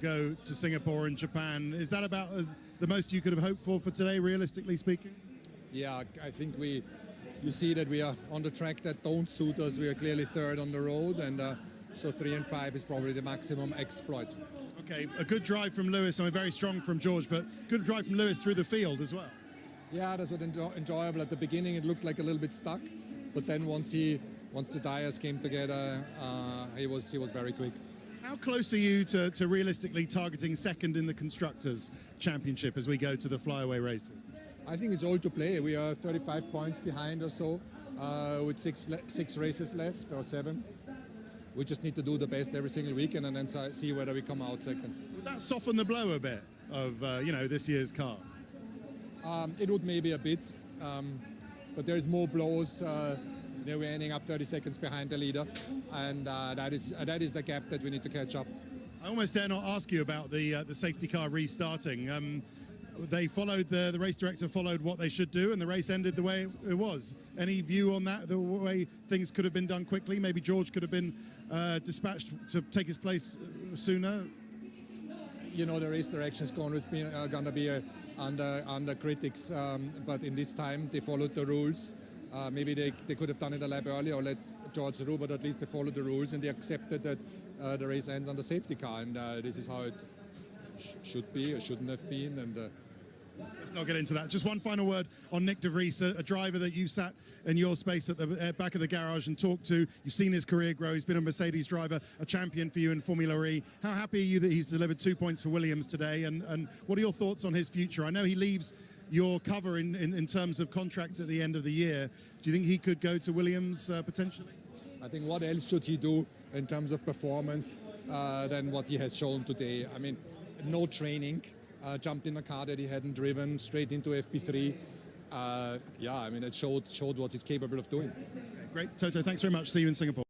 Go to Singapore and Japan. Is that about the most you could have hoped for today, realistically speaking? Yeah, I think you see that we are on the track that don't suit us. We are clearly third on the road, and so 3 and 5 is probably the maximum exploit. Okay, a good drive from Lewis. I mean, very strong from George, but good drive from Lewis through the field as well. Yeah, that's what enjoyable. At the beginning, it looked like a little bit stuck, but then once the tires came together, he was very quick. How close are you to realistically targeting second in the Constructors' Championship as we go to the flyaway races? I think it's all to play. We are 35 points behind or so, with six races left or 7. We just need to do the best every single weekend and then see whether we come out second. Would that soften the blow a bit of this year's car? It would maybe a bit, but there's more blows. We're ending up 30 seconds behind the leader, and that is the gap that we need to catch up. I almost dare not ask you about the safety car restarting. They followed the race director followed what they should do, and the race ended the way it was. Any view on that? The way things could have been done quickly? Maybe George could have been dispatched to take his place sooner. You know, the race direction is going to be under critics, but in this time they followed the rules. Maybe they could have done it a lap earlier or let George through, but at least they followed the rules and they accepted that the race ends on the safety car, and this is how it should be or shouldn't have been. And let's not get into that. Just one final word on Nick de Vries, a driver that you sat in your space at the back of the garage and talked to. You've seen his career grow. He's been a Mercedes driver, a champion for you in Formula E. How happy are you that he's delivered 2 points for Williams today? And what are your thoughts on his future? I know he leaves your cover in terms of contracts at the end of the year. Do you think he could go to Williams potentially? I think what else should he do in terms of performance than what he has shown today? I mean, no training, jumped in a car that he hadn't driven, straight into FP3. Yeah, I mean, it showed what he's capable of doing. Okay, great. Toto, thanks very much. See you in Singapore.